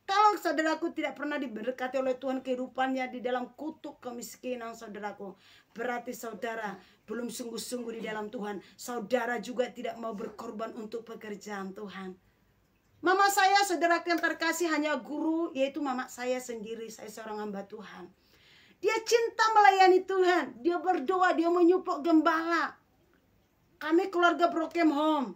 Kalau saudaraku tidak pernah diberkati oleh Tuhan kehidupannya di dalam kutuk kemiskinan, saudaraku, berarti saudara belum sungguh-sungguh di dalam Tuhan. Saudara juga tidak mau berkorban untuk pekerjaan Tuhan. Mama saya, saudaraku yang terkasih, hanya guru, yaitu mama saya sendiri. Saya seorang hamba Tuhan. Dia cinta melayani Tuhan. Dia berdoa, dia menyupok gembala. Kami keluarga broken home.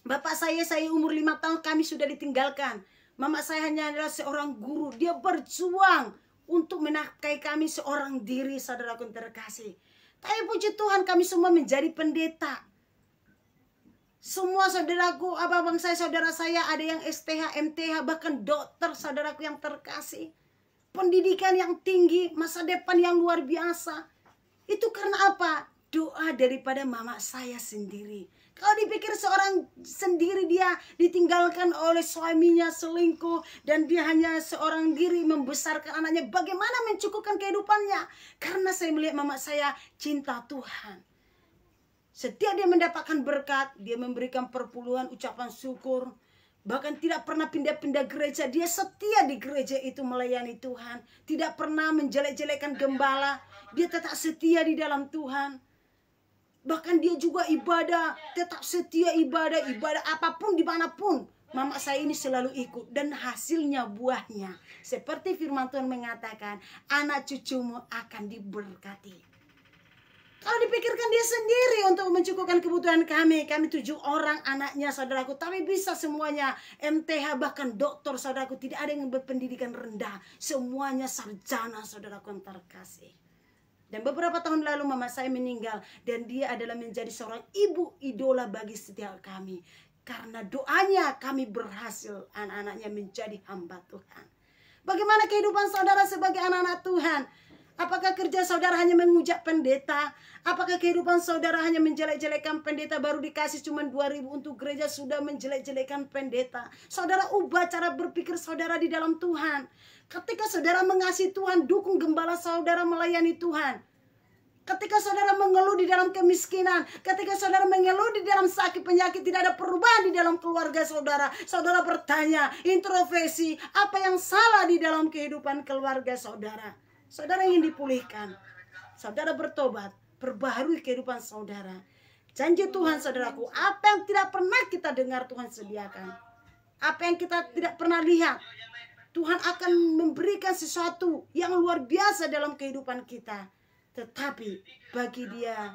Bapak saya umur 5 tahun kami sudah ditinggalkan. Mama saya hanya adalah seorang guru. Dia berjuang untuk menafkahi kami seorang diri, saudaraku yang terkasih. Tapi puji Tuhan kami semua menjadi pendeta. Semua saudaraku, abang saya, saudara saya, ada yang STH, MTH, bahkan dokter, saudaraku yang terkasih. Pendidikan yang tinggi, masa depan yang luar biasa. Itu karena apa? Doa daripada mama saya sendiri. Kalau dipikir seorang sendiri dia ditinggalkan oleh suaminya, selingkuh, dan dia hanya seorang diri membesarkan anaknya, bagaimana mencukupkan kehidupannya? Karena saya melihat mama saya cinta Tuhan. Setiap dia mendapatkan berkat, dia memberikan perpuluhan, ucapan syukur, bahkan tidak pernah pindah-pindah gereja. Dia setia di gereja itu melayani Tuhan, tidak pernah menjelek-jelekan gembala. Dia tetap setia di dalam Tuhan. Bahkan dia juga ibadah, tetap setia ibadah apapun dimanapun. Mama saya ini selalu ikut dan hasilnya buahnya. Seperti firman Tuhan mengatakan, anak cucumu akan diberkati. Kalau dipikirkan dia sendiri untuk mencukupkan kebutuhan kami 7 orang anaknya, saudaraku. Tapi bisa semuanya MTH, bahkan dokter, saudaraku. Tidak ada yang berpendidikan rendah. Semuanya sarjana, saudaraku yang terkasih. Dan beberapa tahun lalu mama saya meninggal. Dan dia adalah menjadi seorang ibu idola bagi setiap kami. Karena doanya kami berhasil anak-anaknya menjadi hamba Tuhan. Bagaimana kehidupan saudara sebagai anak-anak Tuhan? Apakah kerja saudara hanya mengujak pendeta? Apakah kehidupan saudara hanya menjelek-jelekan pendeta, baru dikasih cuma 2.000 untuk gereja sudah menjelek-jelekan pendeta? Saudara ubah cara berpikir saudara di dalam Tuhan. Ketika saudara mengasihi Tuhan, dukung gembala saudara melayani Tuhan. Ketika saudara mengeluh di dalam kemiskinan, ketika saudara mengeluh di dalam sakit penyakit, tidak ada perubahan di dalam keluarga saudara. Saudara bertanya, introspeksi, apa yang salah di dalam kehidupan keluarga saudara? Saudara ingin dipulihkan. Saudara bertobat, perbaharui kehidupan saudara. Janji Tuhan, saudaraku, apa yang tidak pernah kita dengar Tuhan sediakan. Apa yang kita tidak pernah lihat, Tuhan akan memberikan sesuatu yang luar biasa dalam kehidupan kita. Tetapi bagi dia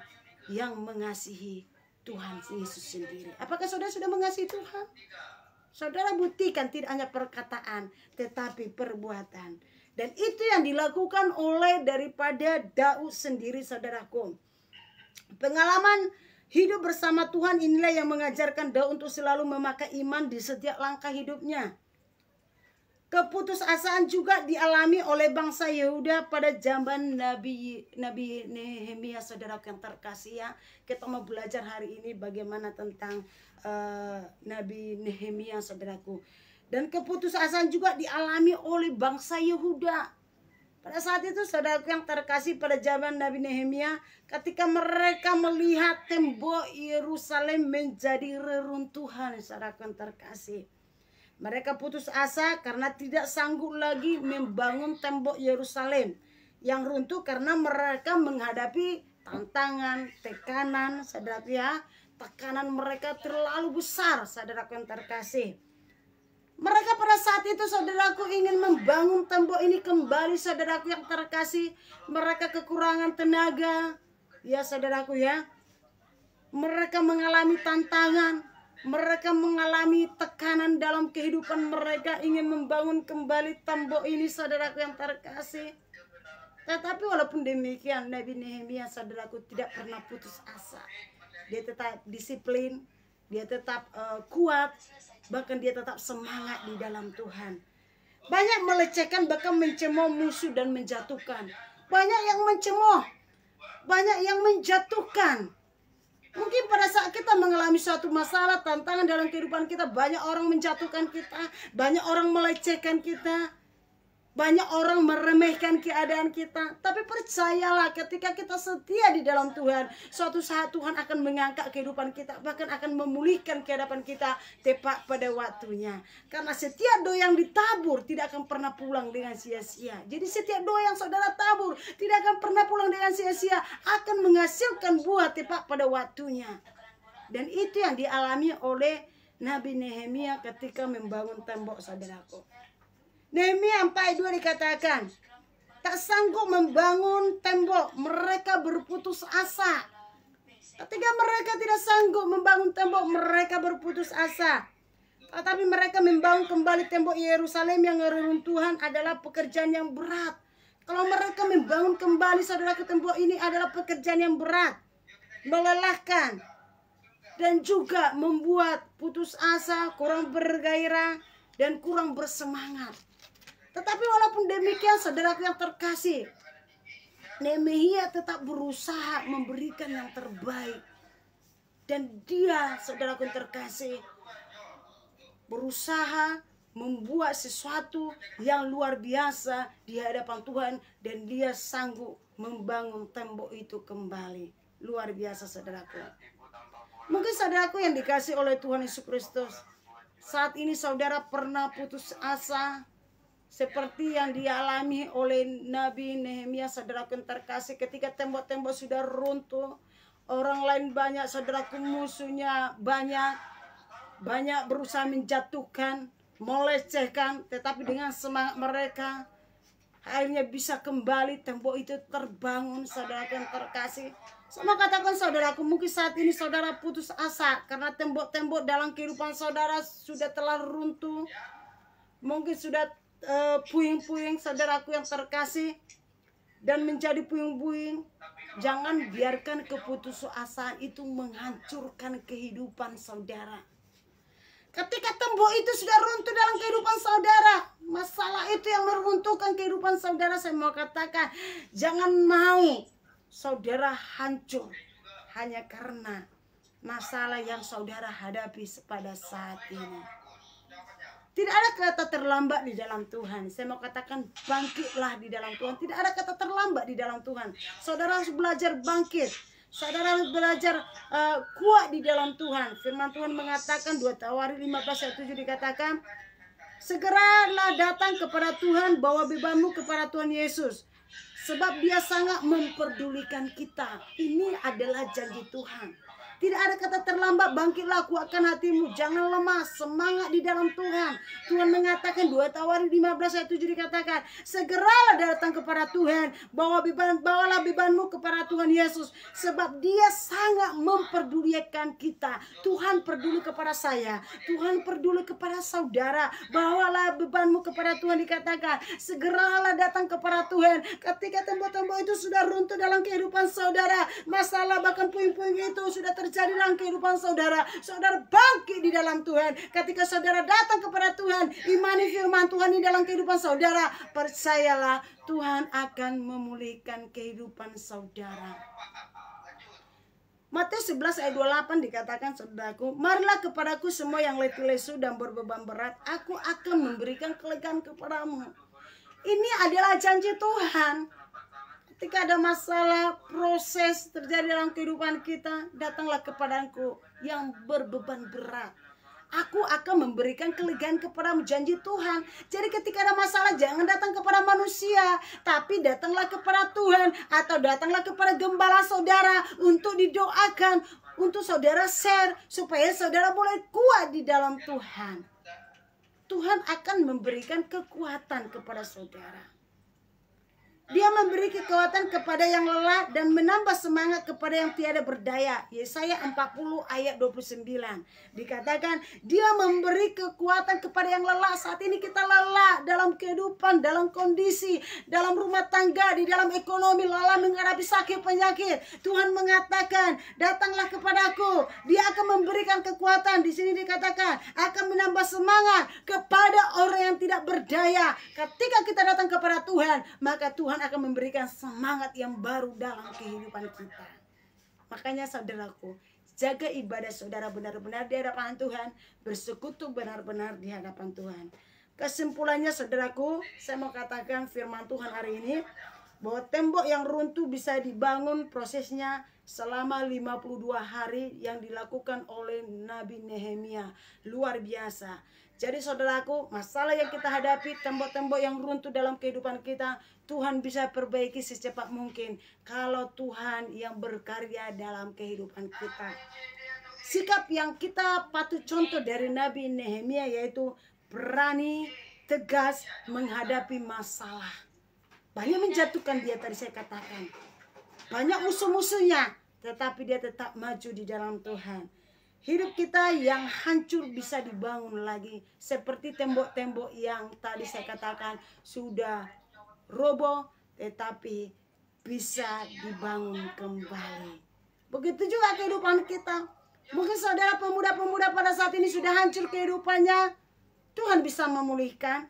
yang mengasihi Tuhan Yesus sendiri. Apakah saudara sudah mengasihi Tuhan? Saudara buktikan tidak hanya perkataan, tetapi perbuatan. Dan itu yang dilakukan oleh daripada Daud sendiri, saudaraku. Pengalaman hidup bersama Tuhan inilah yang mengajarkan Daud untuk selalu memakai iman di setiap langkah hidupnya. Keputusasaan juga dialami oleh bangsa Yehuda pada zaman Nabi Nehemia, saudaraku yang terkasih ya. Kita mau belajar hari ini bagaimana tentang Nabi Nehemia, saudaraku. Dan keputusasaan juga dialami oleh bangsa Yehuda. Pada saat itu, saudaraku yang terkasih, pada zaman Nabi Nehemia, ketika mereka melihat tembok Yerusalem menjadi reruntuhan, saudaraku yang terkasih, mereka putus asa karena tidak sanggup lagi membangun tembok Yerusalem yang runtuh karena mereka menghadapi tantangan, tekanan, saudaraku ya. Tekanan mereka terlalu besar, saudaraku yang terkasih. Mereka pada saat itu, saudaraku, ingin membangun tembok ini kembali, saudaraku yang terkasih. Mereka kekurangan tenaga, ya saudaraku ya. Mereka mengalami tantangan. Mereka mengalami tekanan dalam kehidupan mereka, ingin membangun kembali tembok ini, saudaraku yang terkasih. Tetapi walaupun demikian, Nabi Nehemia, saudaraku, tidak pernah putus asa. Dia tetap disiplin, dia tetap kuat, bahkan dia tetap semangat di dalam Tuhan. Banyak melecehkan, bahkan mencemooh musuh dan menjatuhkan. Banyak yang mencemooh, banyak yang menjatuhkan. Mungkin pada saat kita mengalami suatu masalah, tantangan dalam kehidupan kita, banyak orang menjatuhkan kita, banyak orang melecehkan kita, banyak orang meremehkan keadaan kita. Tapi percayalah, ketika kita setia di dalam Tuhan, suatu saat Tuhan akan mengangkat kehidupan kita, bahkan akan memulihkan kehidupan kita tepat pada waktunya. Karena setiap doa yang ditabur tidak akan pernah pulang dengan sia-sia. Jadi setiap doa yang saudara tabur tidak akan pernah pulang dengan sia-sia, akan menghasilkan buah tepat pada waktunya. Dan itu yang dialami oleh Nabi Nehemia ketika membangun tembok, saudaraku. Nehemia 4:2 dikatakan, tak sanggup membangun tembok, mereka berputus asa. Ketika mereka tidak sanggup membangun tembok, mereka berputus asa. Tetapi mereka membangun kembali tembok Yerusalem yang reruntuhan adalah pekerjaan yang berat. Kalau mereka membangun kembali, saudaraku, tembok ini adalah pekerjaan yang berat, melelahkan, dan juga membuat putus asa, kurang bergairah, dan kurang bersemangat. Tetapi walaupun demikian, saudaraku yang terkasih, Nehemia tetap berusaha memberikan yang terbaik. Dan dia, saudaraku yang terkasih, berusaha membuat sesuatu yang luar biasa di hadapan Tuhan. Dan dia sanggup membangun tembok itu kembali. Luar biasa, saudaraku. Mungkin saudaraku yang dikasih oleh Tuhan Yesus Kristus, saat ini saudara pernah putus asa, seperti yang dialami oleh Nabi Nehemia, saudaraku yang terkasih, ketika tembok-tembok sudah runtuh, orang lain banyak, saudaraku, musuhnya banyak berusaha menjatuhkan, melecehkan, tetapi dengan semangat mereka, akhirnya bisa kembali, tembok itu terbangun, saudaraku yang terkasih. Sama katakan, saudaraku, mungkin saat ini saudara putus asa karena tembok-tembok dalam kehidupan saudara sudah telah runtuh, mungkin sudah puing-puing, saudaraku yang terkasih, dan menjadi puing-puing. Jangan biarkan keputusasaan itu menghancurkan kehidupan saudara. Ketika tembok itu sudah runtuh dalam kehidupan saudara, masalah itu yang meruntuhkan kehidupan saudara, saya mau katakan, jangan mau saudara hancur hanya karena masalah yang saudara hadapi pada saat ini. Tidak ada kata terlambat di dalam Tuhan. Saya mau katakan, bangkitlah di dalam Tuhan. Tidak ada kata terlambat di dalam Tuhan. Saudara harus belajar bangkit. Saudara harus belajar kuat di dalam Tuhan. Firman Tuhan mengatakan, 2 Tawarik 15:7 dikatakan, segeralah datang kepada Tuhan, bawa bebanmu kepada Tuhan Yesus, sebab dia sangat memperdulikan kita. Ini adalah janji Tuhan. Tidak ada kata terlambat, bangkitlah, kuatkan hatimu, jangan lemah, semangat di dalam Tuhan. Tuhan mengatakan, 2 Tawarik 15:7 dikatakan, segeralah datang kepada Tuhan, bawalah bebanmu kepada Tuhan Yesus, sebab dia sangat memperdulikan kita. Tuhan peduli kepada saya, Tuhan peduli kepada saudara. Bawalah bebanmu kepada Tuhan, dikatakan, segeralah datang kepada Tuhan. Ketika tembok-tembok itu sudah runtuh dalam kehidupan saudara, masalah bahkan puing-puing itu sudah terjadi dalam kehidupan saudara, saudara bangkit di dalam Tuhan. Ketika saudara datang kepada Tuhan, imani firman Tuhan di dalam kehidupan saudara, percayalah Tuhan akan memulihkan kehidupan saudara. Matius 11:28 dikatakan, saudaraku, marilah kepadaku semua yang letih lesu dan berbeban berat, aku akan memberikan kelegaan kepadamu. Ini adalah janji Tuhan. Ketika ada masalah, proses terjadi dalam kehidupan kita, datanglah kepadaku yang berbeban berat. Aku akan memberikan kelegaan kepadamu, janji Tuhan. Jadi ketika ada masalah, jangan datang kepada manusia, tapi datanglah kepada Tuhan, atau datanglah kepada gembala saudara untuk didoakan, untuk saudara share, supaya saudara boleh kuat di dalam Tuhan. Tuhan akan memberikan kekuatan kepada saudara. Dia memberi kekuatan kepada yang lelah dan menambah semangat kepada yang tiada berdaya. Yesaya 40 ayat 29. Dikatakan dia memberi kekuatan kepada yang lelah. Saat ini kita lelah dalam kehidupan, dalam kondisi, dalam rumah tangga, di dalam ekonomi, lelah menghadapi sakit penyakit. Tuhan mengatakan, datanglah kepadaku. Dia akan memberikan kekuatan. Di sini dikatakan akan menambah semangat kepada orang yang tidak berdaya. Ketika kita datang kepada Tuhan, maka Tuhan akan memberikan semangat yang baru dalam kehidupan kita. Makanya saudaraku, jaga ibadah saudara benar-benar di hadapan Tuhan, bersekutu benar-benar di hadapan Tuhan. Kesimpulannya saudaraku, saya mau katakan firman Tuhan hari ini, bahwa tembok yang runtuh bisa dibangun prosesnya selama 52 hari yang dilakukan oleh Nabi Nehemia. Luar biasa. Jadi saudaraku, masalah yang kita hadapi, tembok-tembok yang runtuh dalam kehidupan kita, Tuhan bisa perbaiki secepat mungkin kalau Tuhan yang berkarya dalam kehidupan kita. Sikap yang kita patut contoh dari Nabi Nehemia yaitu berani, tegas menghadapi masalah. Banyak menjatuhkan dia, tadi saya katakan. Banyak musuh-musuhnya, tetapi dia tetap maju di dalam Tuhan. Hidup kita yang hancur bisa dibangun lagi. Seperti tembok-tembok yang tadi saya katakan sudah roboh, tetapi bisa dibangun kembali. Begitu juga kehidupan kita. Mungkin saudara pemuda-pemuda pada saat ini sudah hancur kehidupannya. Tuhan bisa memulihkan.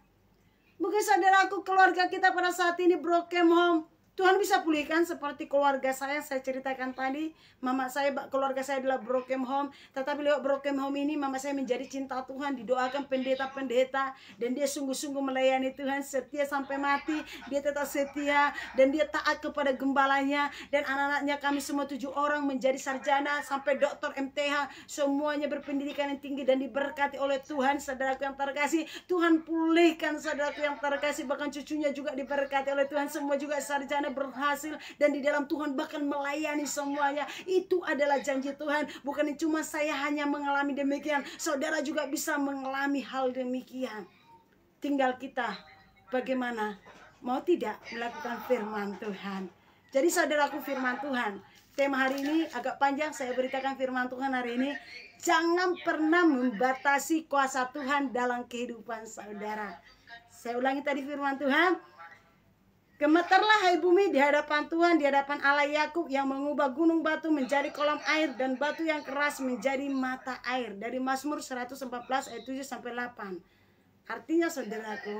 Mungkin saudaraku, keluarga kita pada saat ini broken home. Tuhan bisa pulihkan seperti keluarga saya ceritakan tadi. Mama saya, keluarga saya adalah broken home. Tetapi lewat broken home ini mama saya menjadi cinta Tuhan. Didoakan pendeta-pendeta. Dan dia sungguh-sungguh melayani Tuhan. Setia sampai mati. Dia tetap setia. Dan dia taat kepada gembalanya. Dan anak-anaknya kami semua 7 orang menjadi sarjana. Sampai doktor MTH. Semuanya berpendidikan yang tinggi. Dan diberkati oleh Tuhan. Saudaraku yang terkasih. Tuhan pulihkan saudaraku yang terkasih. Bahkan cucunya juga diberkati oleh Tuhan. Semua juga sarjana berhasil dan di dalam Tuhan bahkan melayani semuanya. Itu adalah janji Tuhan. Bukan cuma saya hanya mengalami demikian, saudara juga bisa mengalami hal demikian. Tinggal kita bagaimana mau tidak melakukan firman Tuhan. Jadi saudaraku, firman Tuhan, tema hari ini agak panjang. Saya beritakan firman Tuhan hari ini, jangan pernah membatasi kuasa Tuhan dalam kehidupan saudara. Saya ulangi tadi firman Tuhan, gemetarlah hai bumi di hadapan Tuhan, di hadapan Allah Yakub yang mengubah gunung batu menjadi kolam air dan batu yang keras menjadi mata air. Dari Mazmur 114 ayat 7 sampai 8. Artinya saudaraku,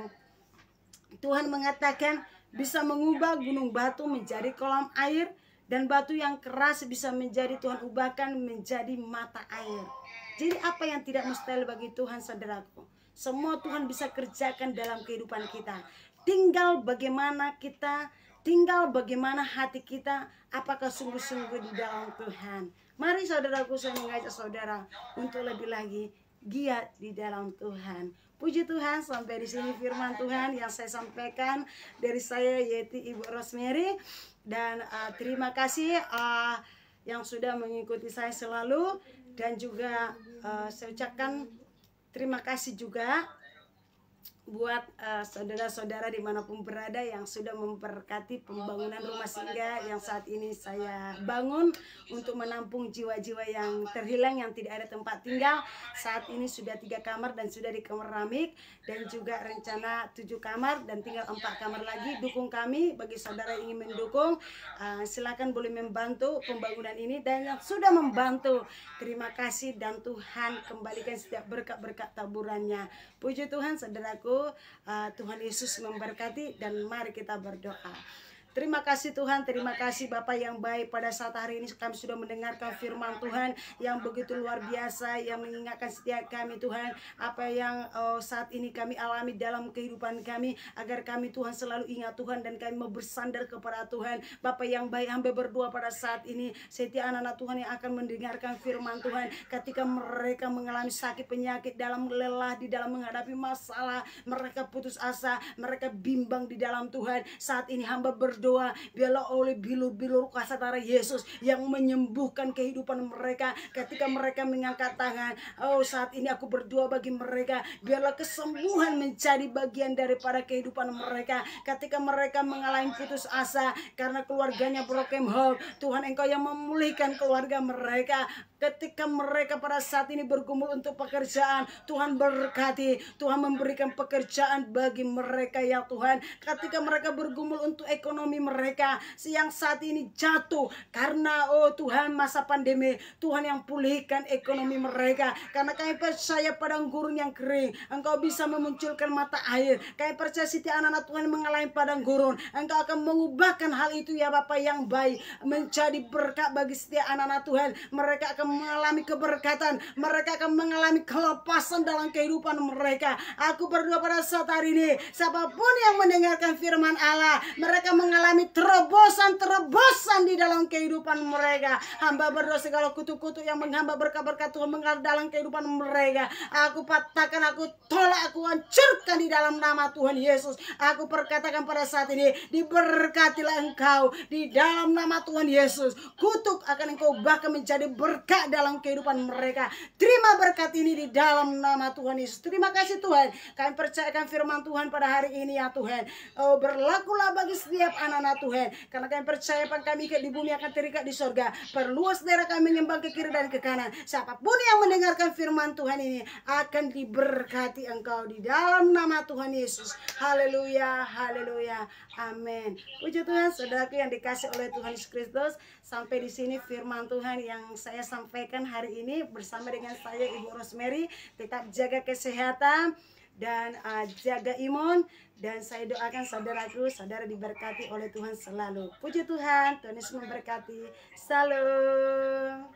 Tuhan mengatakan bisa mengubah gunung batu menjadi kolam air dan batu yang keras bisa menjadi Tuhan ubahkan menjadi mata air. Jadi apa yang tidak mustahil bagi Tuhan saudaraku? Semua Tuhan bisa kerjakan dalam kehidupan kita. Tinggal bagaimana kita, tinggal bagaimana hati kita, apakah sungguh-sungguh di dalam Tuhan. Mari saudaraku, saya mengajak saudara untuk lebih lagi giat di dalam Tuhan. Puji Tuhan, sampai di sini firman Tuhan yang saya sampaikan dari saya yaitu Ibu Rosemary. Dan terima kasih yang sudah mengikuti saya selalu. Dan juga saya ucapkan terima kasih juga buat saudara-saudara dimanapun berada yang sudah memberkati pembangunan rumah singgah yang saat ini saya bangun untuk menampung jiwa-jiwa yang terhilang, yang tidak ada tempat tinggal. Saat ini sudah 3 kamar dan sudah di keramik, dan juga rencana 7 kamar dan tinggal 4 kamar lagi. Dukung kami, bagi saudara yang ingin mendukung, silakan boleh membantu pembangunan ini. Dan yang sudah membantu, terima kasih, dan Tuhan kembalikan setiap berkat-berkat taburannya. Puji Tuhan saudaraku, Tuhan Yesus memberkati, dan mari kita berdoa. Terima kasih Tuhan, terima kasih Bapak yang baik. Pada saat hari ini kami sudah mendengarkan firman Tuhan yang begitu luar biasa, yang mengingatkan setiap kami Tuhan, apa yang saat ini kami alami dalam kehidupan kami, agar kami Tuhan selalu ingat Tuhan, dan kami mau bersandar kepada Tuhan. Bapak yang baik, hamba berdoa pada saat ini, setiap anak-anak Tuhan yang akan mendengarkan firman Tuhan, ketika mereka mengalami sakit penyakit, dalam lelah, di dalam menghadapi masalah, mereka putus asa, mereka bimbang di dalam Tuhan. Saat ini hamba berdoa berdoa, biarlah oleh bilur-bilur kuasa darah Yesus yang menyembuhkan kehidupan mereka ketika mereka mengangkat tangan. Oh, saat ini aku berdoa bagi mereka, biarlah kesembuhan menjadi bagian daripada kehidupan mereka ketika mereka mengalami putus asa karena keluarganya broken home. Tuhan, Engkau yang memulihkan keluarga mereka ketika mereka pada saat ini bergumul untuk pekerjaan. Tuhan berkati, Tuhan memberikan pekerjaan bagi mereka ya Tuhan. Ketika mereka bergumul untuk ekonomi mereka yang saat ini jatuh karena oh Tuhan masa pandemi, Tuhan yang pulihkan ekonomi mereka. Karena kami percaya padang gurun yang kering, Engkau bisa memunculkan mata air. Kami percaya setiap anak-anak Tuhan mengalami padang gurun, Engkau akan mengubahkan hal itu ya Bapa yang baik menjadi berkat bagi setiap anak-anak Tuhan. Mereka akan mengalami keberkatan, mereka akan mengalami kelepasan dalam kehidupan mereka. Aku berdoa pada saat hari ini, siapapun yang mendengarkan firman Allah, mereka mengalami terobosan di dalam kehidupan mereka. Hamba berdoa segala kutuk-kutuk yang menghamba berkat-berkat Tuhan mengalir dalam kehidupan mereka, aku patahkan, aku tolak, aku hancurkan di dalam nama Tuhan Yesus. Aku perkatakan pada saat ini, diberkatilah engkau di dalam nama Tuhan Yesus. Kutuk akan engkau bahkan menjadi berkat dalam kehidupan mereka. Terima berkat ini di dalam nama Tuhan Yesus. Terima kasih Tuhan, kami percayakan firman Tuhan pada hari ini ya Tuhan. Oh, berlakulah bagi setiap anak-anak Tuhan, karena kami percaya kami di bumi akan terikat di sorga. Perluas daerah kami menyembang ke kiri dan ke kanan. Siapapun yang mendengarkan firman Tuhan ini akan diberkati engkau di dalam nama Tuhan Yesus. Haleluya, haleluya, amin. Puji Tuhan, saudaraku yang dikasih oleh Tuhan Yesus Kristus. Sampai di sini firman Tuhan yang saya sampaikan hari ini bersama dengan saya Ibu Rosemary. Tetap jaga kesehatan dan jaga imun, dan saya doakan saudaraku, saudara diberkati oleh Tuhan selalu. Puji Tuhan, Tuhan Yesus memberkati. Salam.